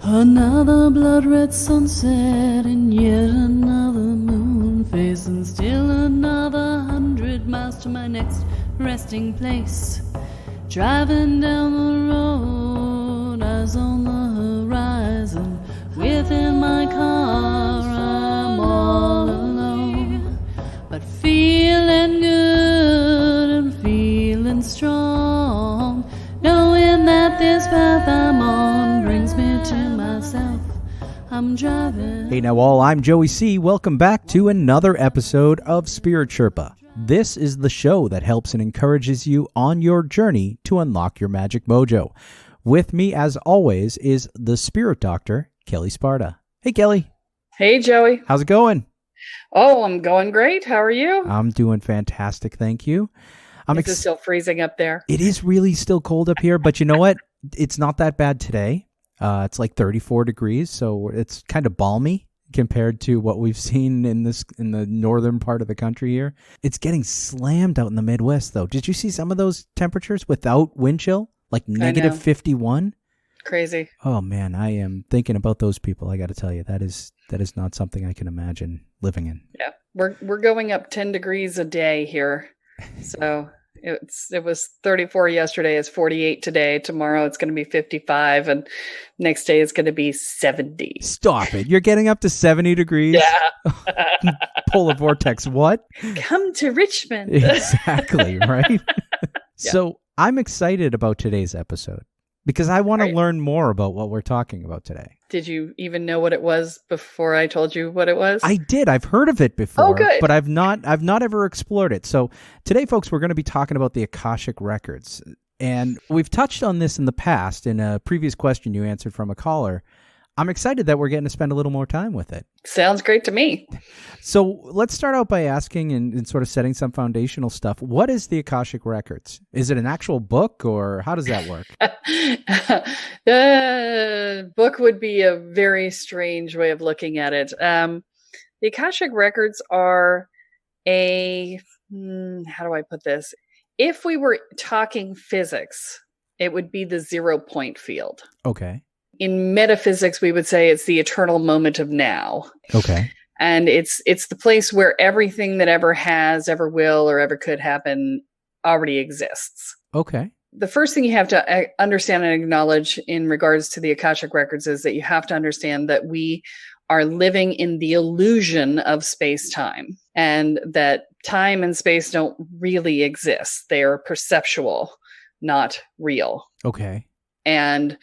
Another blood-red sunset and yet another moon phase, and still another 100 miles to my next resting place. Driving down the road, eyes on the horizon. Within my car, I'm all alone, but feeling good and feeling strong, knowing that this path I'm on brings me to myself. I'm driving. Hey now all, I'm Joey C. Welcome back to another episode of Spirit Sherpa. This is the show that helps and encourages you on your journey to unlock your magic mojo. With me, as always, is the Spirit Doctor, Kelly Sparta. Hey, Kelly. Hey, Joey. How's it going? Oh, I'm going great. How are you? I'm doing fantastic, thank you. Is it still freezing up there? It is really still cold up here, but you know what? It's not that bad today. It's like 34 degrees, so it's kind of balmy compared to what we've seen in the northern part of the country here. It's getting slammed out in the Midwest, though. Did you see some of those temperatures without wind chill? Like negative 51? Crazy. Oh, man, I am thinking about those people. I got to tell you, that is not something I can imagine living in. Yeah, we're going up 10 degrees a day here. So it was 34 yesterday. It's 48 today. Tomorrow it's going to be 55, and next day it's going to be 70. Stop it! You're getting up to 70 degrees. Yeah. Polar vortex. What? Come to Richmond. Exactly. Right. Yeah. So I'm excited about today's episode because I want to learn more about what we're talking about today. Did you even know what it was before I told you what it was? I did. I've heard of it before, Oh, good. But I've not ever explored it. So today, folks, we're going to be talking about the Akashic Records. And we've touched on this in the past in a previous question you answered from a caller. I'm excited that we're getting to spend a little more time with it. Sounds great to me. So let's start out by asking and sort of setting some foundational stuff. What is the Akashic Records? Is it an actual book, or how does that work? The book would be a very strange way of looking at it. The Akashic Records are how do I put this? If we were talking physics, it would be the 0 point field. Okay. In metaphysics, we would say it's the eternal moment of now. Okay. And it's the place where everything that ever has, ever will, or ever could happen already exists. Okay. The first thing you have to understand and acknowledge in regards to the Akashic Records is that you have to understand that we are living in the illusion of space-time, and that time and space don't really exist. They are perceptual, not real. Okay. And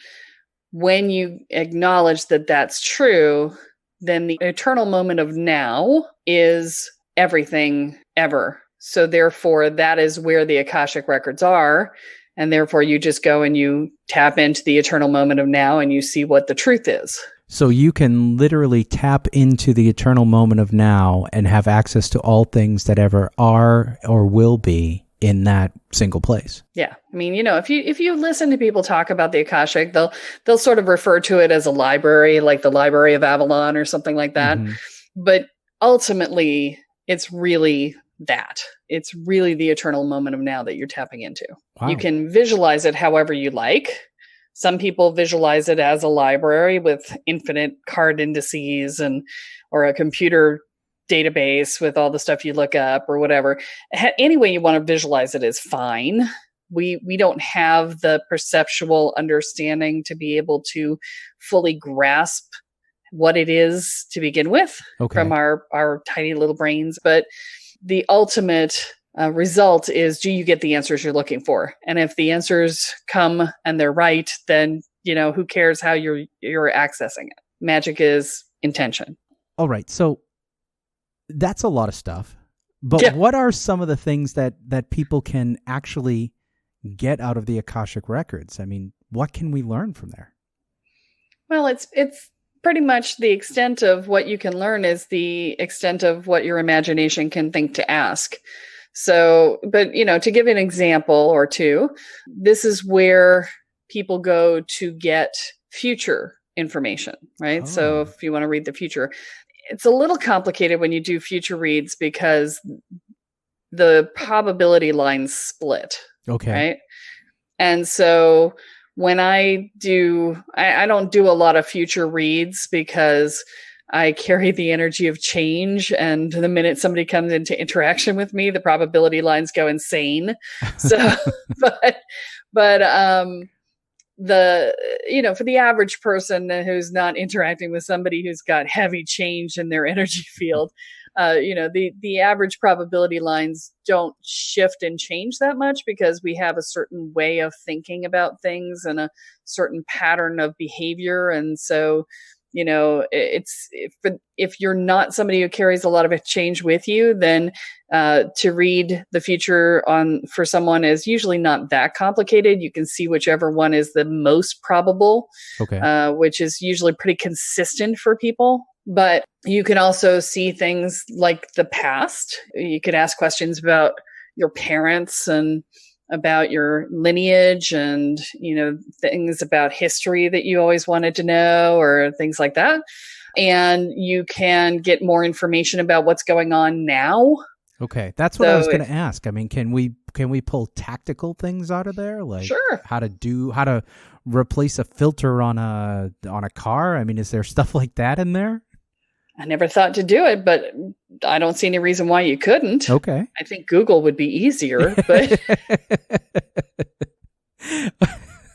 when you acknowledge that that's true, then the eternal moment of now is everything ever. So therefore, that is where the Akashic Records are. And therefore, you just go and you tap into the eternal moment of now and you see what the truth is. So you can literally tap into the eternal moment of now and have access to all things that ever are or will be in that single place. Yeah. I mean, if you listen to people talk about the Akashic, they'll sort of refer to it as a library, like the Library of Avalon or something like that. Mm-hmm. But ultimately, it's really that. It's really the eternal moment of now that you're tapping into. Wow. You can visualize it however you like. Some people visualize it as a library with infinite card indices or a computer database with all the stuff you look up or whatever. Any way you want to visualize it is fine. We don't have the perceptual understanding to be able to fully grasp what it is to begin with from our tiny little brains. But the ultimate result is, do you get the answers you're looking for? And if the answers come and they're right, then, who cares how you're accessing it? Magic is intention. All right. So that's a lot of stuff. But What are some of the things that people can actually get out of the Akashic Records? I mean, what can we learn from there? Well, it's pretty much the extent of what you can learn is the extent of what your imagination can think to ask. So, but, to give an example or two, this is where people go to get future information, right? Oh. So if you want to read the future, it's a little complicated when you do future reads because the probability lines split. Okay. Right. And so when I don't do a lot of future reads because I carry the energy of change. And the minute somebody comes into interaction with me, the probability lines go insane. So, but for the average person who's not interacting with somebody who's got heavy change in their energy field, the average probability lines don't shift and change that much because we have a certain way of thinking about things and a certain pattern of behavior. And so, it's if you're not somebody who carries a lot of change with you, then to read the future for someone is usually not that complicated. You can see whichever one is the most probable, which is usually pretty consistent for people. But you can also see things like the past. You could ask questions about your parents and about your lineage and, things about history that you always wanted to know or things like that. And you can get more information about what's going on now. Okay. That's what I was going to ask. I mean, can we pull tactical things out of there? Like sure. how to replace a filter on a car? I mean, is there stuff like that in there? I never thought to do it, but I don't see any reason why you couldn't. Okay. I think Google would be easier, but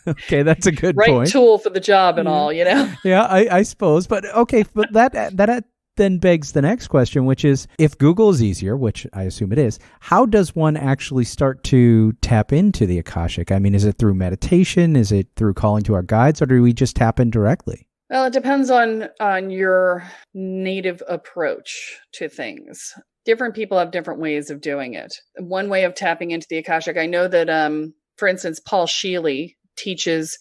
okay, that's a good right point. Tool for the job and all, Yeah, I suppose. But okay, but that then begs the next question, which is, if Google is easier, which I assume it is, how does one actually start to tap into the Akashic? I mean, is it through meditation? Is it through calling to our guides, or do we just tap in directly? Well, it depends on your native approach to things. Different people have different ways of doing it. One way of tapping into the Akashic, I know that, for instance, Paul Sheely teaches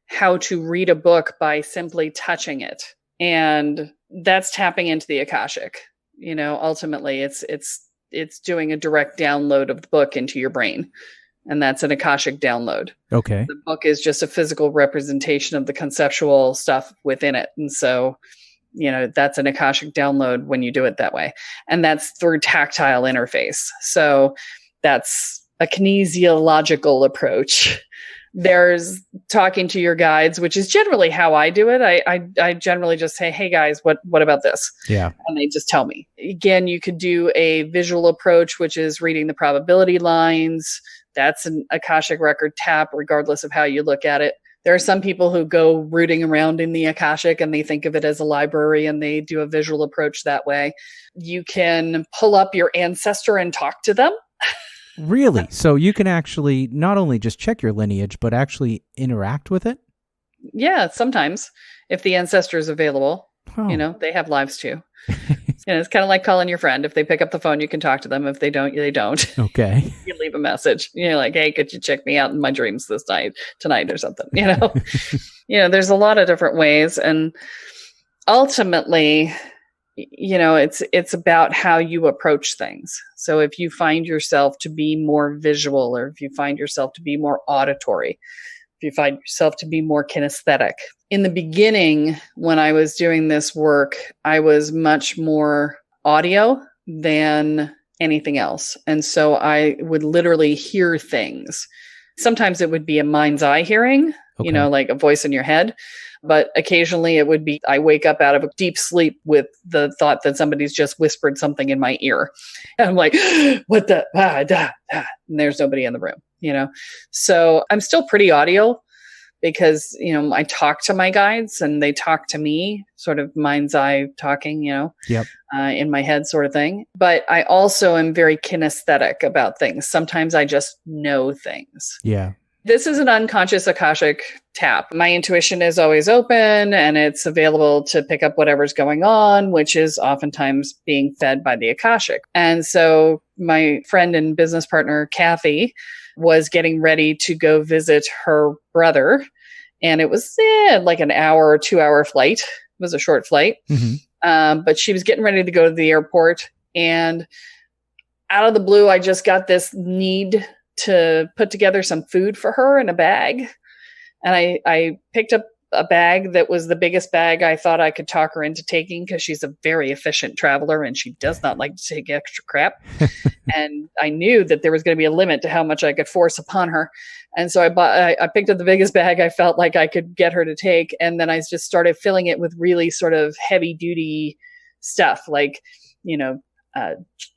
how to read a book by simply touching it. And that's tapping into the Akashic. Ultimately, it's doing a direct download of the book into your brain. And that's an Akashic download. Okay. The book is just a physical representation of the conceptual stuff within it. And so, that's an Akashic download when you do it that way. And that's through tactile interface. So that's a kinesiological approach. There's talking to your guides, which is generally how I do it. I generally just say, hey guys, what about this? Yeah. And they just tell me. Again, you could do a visual approach, which is reading the probability lines. That's an Akashic record tap, regardless of how you look at it. There are some people who go rooting around in the Akashic and they think of it as a library and they do a visual approach that way. You can pull up your ancestor and talk to them. Really? So you can actually not only just check your lineage, but actually interact with it? Yeah, sometimes if the ancestor is available. Oh. They have lives too. It's kind of like calling your friend. If they pick up the phone, you can talk to them. If they don't, they don't. Okay. You leave a message. Like, hey, could you check me out in my dreams tonight or something? There's a lot of different ways. And ultimately, it's about how you approach things. So if you find yourself to be more visual, or if you find yourself to be more auditory, if you find yourself to be more kinesthetic. In the beginning, when I was doing this work, I was much more audio than anything else. And so I would literally hear things. Sometimes it would be a mind's eye hearing, like a voice in your head. But occasionally it would be, I wake up out of a deep sleep with the thought that somebody's just whispered something in my ear. And I'm like, what the, and there's nobody in the room, So I'm still pretty audio because, I talk to my guides and they talk to me, sort of mind's eye talking, Yep. In my head sort of thing. But I also am very kinesthetic about things. Sometimes I just know things. Yeah. This is an unconscious Akashic tap. My intuition is always open and it's available to pick up whatever's going on, which is oftentimes being fed by the Akashic. And so my friend and business partner, Kathy, was getting ready to go visit her brother. And it was like an hour or 2 hour flight. It was a short flight. Mm-hmm. But she was getting ready to go to the airport. And out of the blue, I just got this need to put together some food for her in a bag. And I picked up a bag that was the biggest bag I thought I could talk her into taking, because she's a very efficient traveler and she does not like to take extra crap. And I knew that there was going to be a limit to how much I could force upon her. And so I picked up the biggest bag I felt like I could get her to take. And then I just started filling it with really sort of heavy duty stuff, like,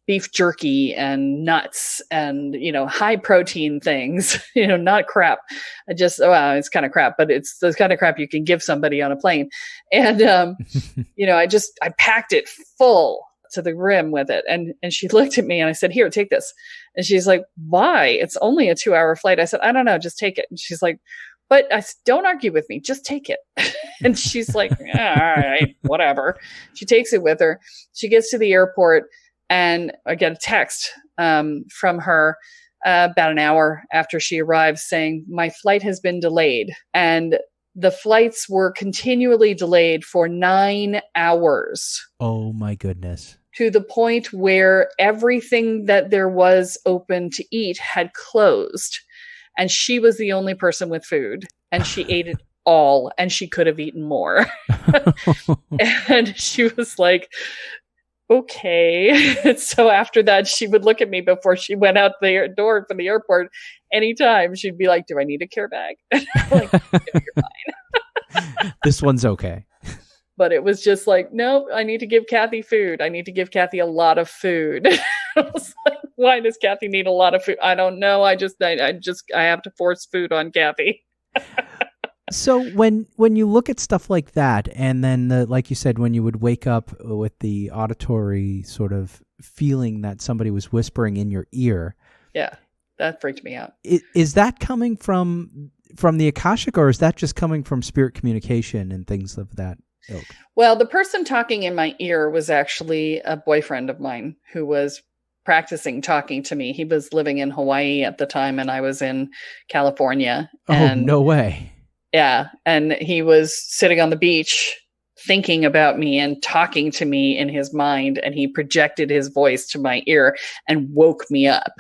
beef jerky and nuts and, high protein things, not crap. It's kind of crap, but it's the kind of crap you can give somebody on a plane. And, I packed it full to the rim with it. And she looked at me and I said, "Here, take this." And she's like, "Why? It's only a 2-hour flight." I said, "I don't know, just take it." And she's like, "But don't argue with me, just take it." And she's like, "All right, whatever." She takes it with her. She gets to the airport and I get a text from her about an hour after she arrives saying, "My flight has been delayed." And the flights were continually delayed for 9 hours. Oh my goodness. To the point where everything that there was open to eat had closed. And she was the only person with food. And she ate it all. And she could have eaten more. And she was like, "Okay." And so after that, she would look at me before she went out the door for the airport. Anytime she'd be like, "Do I need a care bag?" I'm like, "No, you're fine." This one's okay. But it was just like, "No, I need to give Kathy food. I need to give Kathy a lot of food." I was like, "Why does Kathy need a lot of food?" I don't know. I have to force food on Kathy. So when you look at stuff like that, and then like you said, when you would wake up with the auditory sort of feeling that somebody was whispering in your ear, yeah, that freaked me out. Is that coming from the Akashic, or is that just coming from spirit communication and things of that ilk? Well, the person talking in my ear was actually a boyfriend of mine who was practicing talking to me. He was living in Hawaii at the time, and I was in California. Oh, no way. Yeah. And he was sitting on the beach thinking about me and talking to me in his mind. And he projected his voice to my ear and woke me up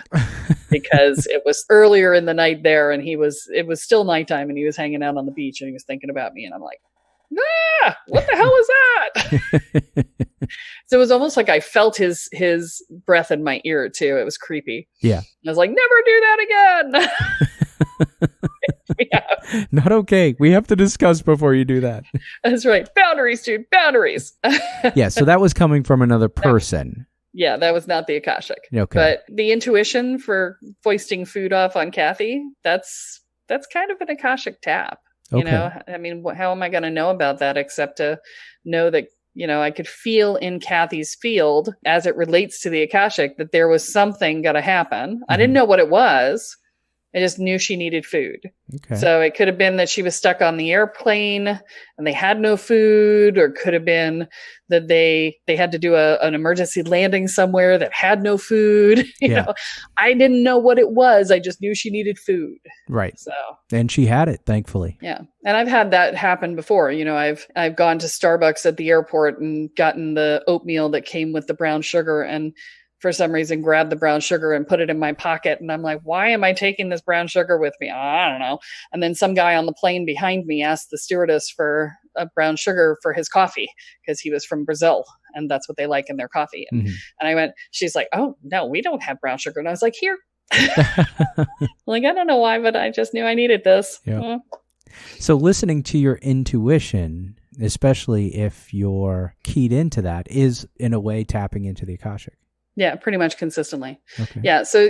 because it was earlier in the night there. And it was still nighttime and he was hanging out on the beach and he was thinking about me. And I'm like, what the hell is that? So it was almost like I felt his breath in my ear too. It was creepy. Yeah. I was like, never do that again. Yeah. Not okay. We have to discuss before you do that. That's right. Boundaries, dude. Boundaries. Yeah. So that was coming from another person. Yeah, that was not the Akashic. Okay. But the intuition for foisting food off on Kathy, that's kind of an Akashic tap. You know, I mean, how am I going to know about that except to know that, I could feel in Kathy's field as it relates to the Akashic that there was something going to happen. Mm-hmm. I didn't know what it was. I just knew she needed food. Okay. So it could have been that she was stuck on the airplane and they had no food, or could have been that they had to do an emergency landing somewhere that had no food. You know, I didn't know what it was. I just knew she needed food. Right. So, and she had it, thankfully. Yeah. And I've had that happen before. I've gone to Starbucks at the airport and gotten the oatmeal that came with the brown sugar, and for some reason grabbed the brown sugar and put it in my pocket. And I'm like, why am I taking this brown sugar with me? I don't know. And then some guy on the plane behind me asked the stewardess for a brown sugar for his coffee because he was from Brazil and that's what they like in their coffee. And I went, she's like, "Oh no, we don't have brown sugar." And I was like, "Here." Like, I don't know why, but I just knew I needed this. Yeah. So listening to your intuition, especially if you're keyed into that, is in a way tapping into the Akashic. Yeah, pretty much consistently. Okay. Yeah. So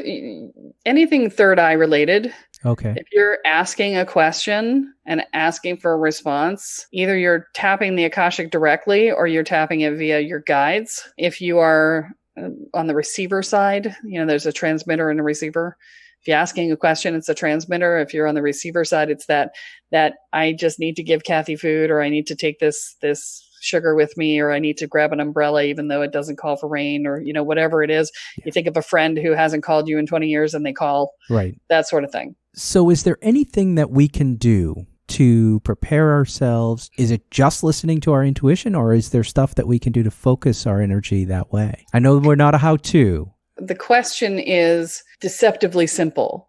anything third eye related. Okay. If you're asking a question and asking for a response, either you're tapping the Akashic directly or you're tapping it via your guides. If you are on the receiver side, there's a transmitter and a receiver. If you're asking a question, it's a transmitter. If you're on the receiver side, it's that I just need to give Kathy food, or I need to take this sugar with me, or I need to grab an umbrella even though it doesn't call for rain, or whatever it is. You think of a friend who hasn't called you in 20 years and they call. Right. That sort of thing. So is there anything that we can do to prepare ourselves? Is it just listening to our intuition, or is there stuff that we can do to focus our energy that way? I know we're not a how-to. The question is deceptively simple.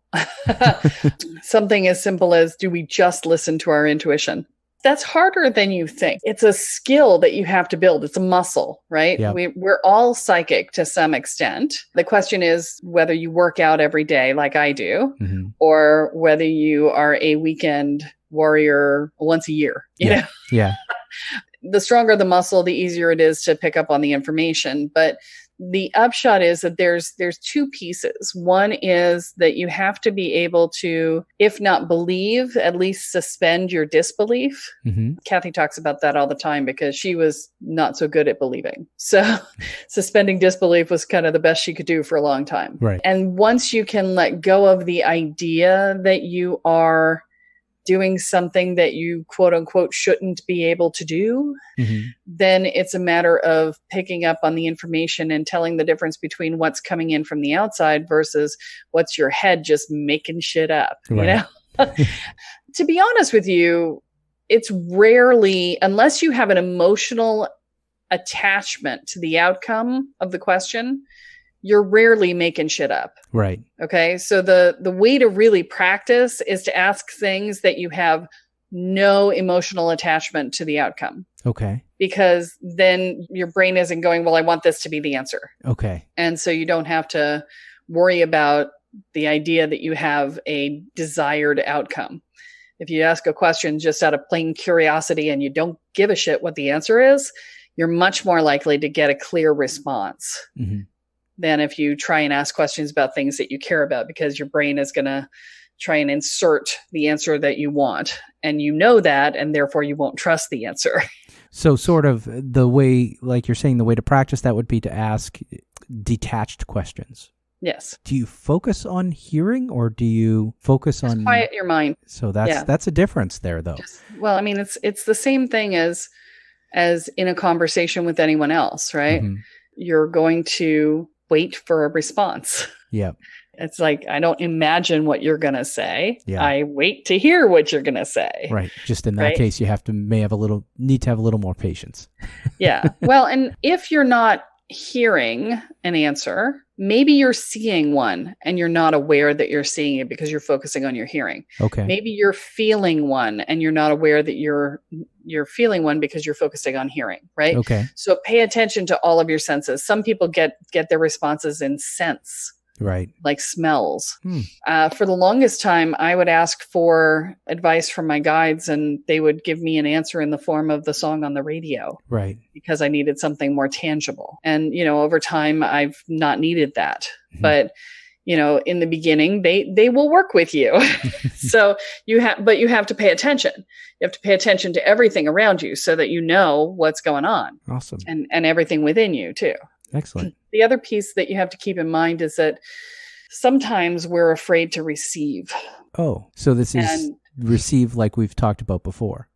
Something as simple as, do we just listen to our intuition? That's harder than you think. It's a skill that you have to build. It's a muscle, right? Yep. We're all psychic to some extent. The question is whether you work out every day like I do, or whether you are a weekend warrior once a year, you know? Yeah. The stronger the muscle, the easier it is to pick up on the information. But the upshot is that there's two pieces. One is that you have to be able to, if not believe, at least suspend your disbelief. Kathy talks about that all the time because she was not so good at believing. So suspending disbelief was kind of the best she could do for a long time. Right. And once you can let go of the idea that you are doing something that you quote unquote shouldn't be able to do, then it's a matter of picking up on the information and telling the difference between what's coming in from the outside versus what's your head just making shit up, you know? To be honest with you, it's rarely, unless you have an emotional attachment to the outcome of the question, you're rarely making shit up. Right. Okay. So the way to really practice is to ask things that you have no emotional attachment to the outcome. Okay. Because then your brain isn't going, well, I want this to be the answer. Okay. And so you don't have to worry about the idea that you have a desired outcome. If you ask a question just out of plain curiosity and you don't give a shit what the answer is, you're much more likely to get a clear response than if you try and ask questions about things that you care about, because your brain is going to try and insert the answer that you want. And you know that, and therefore you won't trust the answer. So sort of the way, like you're saying, the way to practice that would be to ask detached questions. Yes. Do you focus on hearing, or do you focus on quiet your mind? So that's a difference there, though. Well, I mean, it's the same thing as in a conversation with anyone else, right? You're going to wait for a response. Yep. It's like, I don't imagine what you're going to say. Yeah. I wait to hear what you're going to say. Right. Just in that case, you need to have a little more patience. Yeah. Well, and if you're not hearing an answer, maybe you're seeing one and you're not aware that you're seeing it because you're focusing on your hearing. Okay. Maybe you're feeling one and you're not aware that you're feeling one because you're focusing on hearing, right? Okay. So pay attention to all of your senses. Some people get their responses in scents. Right. Like smells. For the longest time, I would ask for advice from my guides and they would give me an answer in the form of the song on the radio. Right. Because I needed something more tangible. And, over time, I've not needed that. But, in the beginning, they will work with you. So you have to pay attention. You have to pay attention to everything around you so that you know what's going on. Awesome. And everything within you too. Excellent. The other piece that you have to keep in mind is that sometimes we're afraid to receive. Oh, so this is receive like we've talked about before.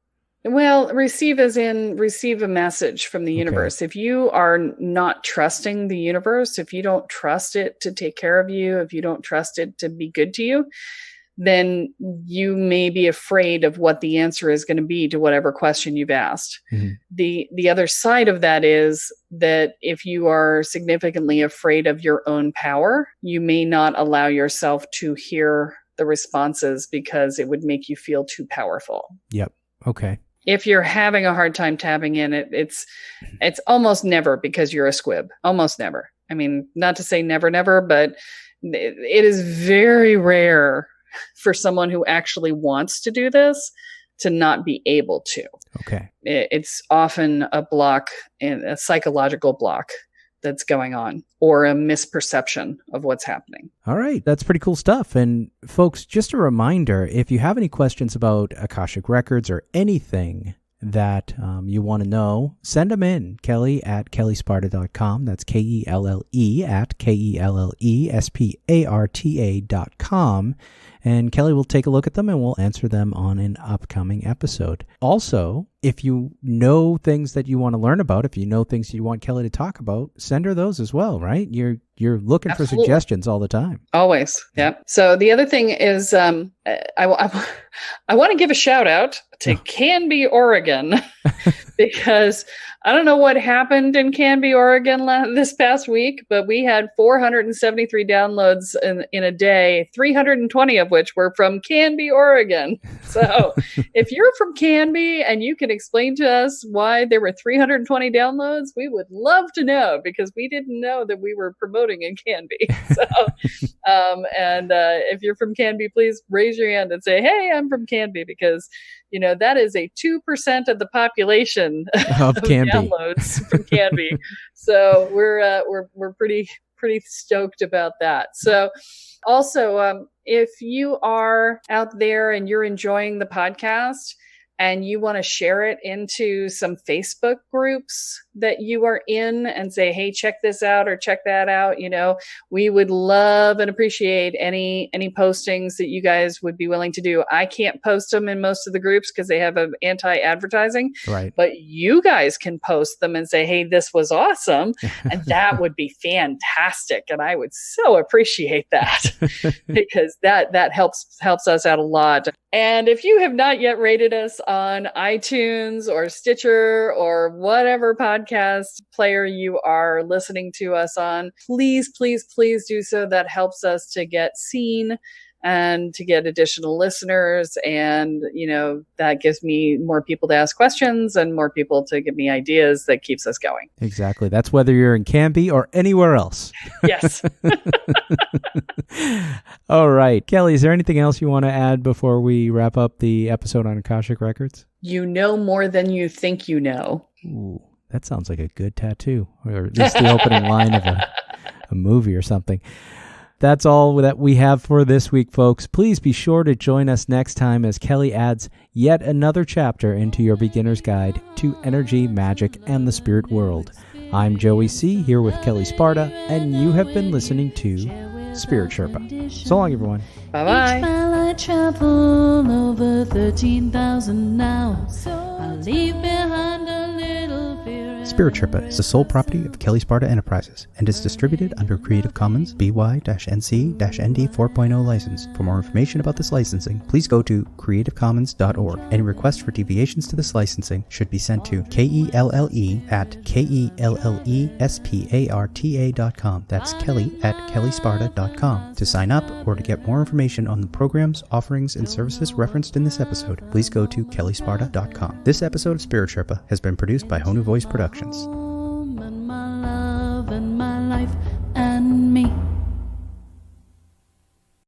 Well, receive as in receive a message from the universe. If you are not trusting the universe, if you don't trust it to take care of you, if you don't trust it to be good to you, then you may be afraid of what the answer is going to be to whatever question you've asked. The other side of that is that if you are significantly afraid of your own power, you may not allow yourself to hear the responses because it would make you feel too powerful. Yep. Okay. If you're having a hard time tapping in, it's almost never because you're a squib. Almost never. I mean, not to say never, never, but it is very rare for someone who actually wants to do this to not be able to. Okay. It's often a block, a psychological block that's going on, or a misperception of what's happening. All right. That's pretty cool stuff. And folks, just a reminder, if you have any questions about Akashic Records or anything that you want to know, send them in. Kelly at kellysparta.com. That's KELLE at KELLESPARTA.com. And Kelly will take a look at them and we'll answer them on an upcoming episode. Also, if you know things that you want to learn about, if you know things you want Kelly to talk about, send her those as well, right? You're looking Absolutely. For suggestions all the time. Always. Yeah. So the other thing is I want to give a shout out to Canby, Oregon, because I don't know what happened in Canby, Oregon this past week, but we had 473 downloads in a day, 320 of which were from Canby, Oregon. So if you're from Canby and you can explain to us why there were 320 downloads, we would love to know, because we didn't know that we were promoting in Canby. So, if you're from Canby, please raise your hand and say, hey, I'm from Canby, because that is a 2% of the population of Canby. Downloads from Canby. So we're pretty stoked about that. So also, if you are out there and you're enjoying the podcast and you want to share it into some Facebook groups that you are in and say, hey, check this out or check that out, we would love and appreciate any postings that you guys would be willing to do. I can't post them in most of the groups because they have an anti-advertising, right? But you guys can post them and say, hey, this was awesome. And that would be fantastic. And I would so appreciate that because that helps us out a lot. And if you have not yet rated us on iTunes or Stitcher or whatever podcast player you are listening to us on, please do so. That helps us to get seen and to get additional listeners. And, that gives me more people to ask questions and more people to give me ideas. That keeps us going. Exactly. That's whether you're in Canby or anywhere else. Yes. All right. Kelly, is there anything else you want to add before we wrap up the episode on Akashic Records? You know more than you think you know. Ooh, that sounds like a good tattoo, or at least the opening line of a movie or something. That's all that we have for this week, folks. Please be sure to join us next time as Kelly adds yet another chapter into your beginner's guide to energy, magic, and the spirit world. I'm Joey C., here with Kelly Sparta, and you have been listening to Spirit Sherpa. So long, everyone. Bye-bye. Each mile I travel over 13,000 now. I leave behind a little fear. Spirit Sherpa is the sole property of Kelly Sparta Enterprises and is distributed under Creative Commons BY-NC-ND 4.0 license. For more information about this licensing, please go to creativecommons.org. Any requests for deviations to this licensing should be sent to KELLE@KELLESPARTA.com. That's Kelly@KellySparta.com. To sign up or to get more information on the programs, offerings, and services referenced in this episode, please go to KellySparta.com. This episode of Spirit Sherpa has been produced by Honu Voice Productions.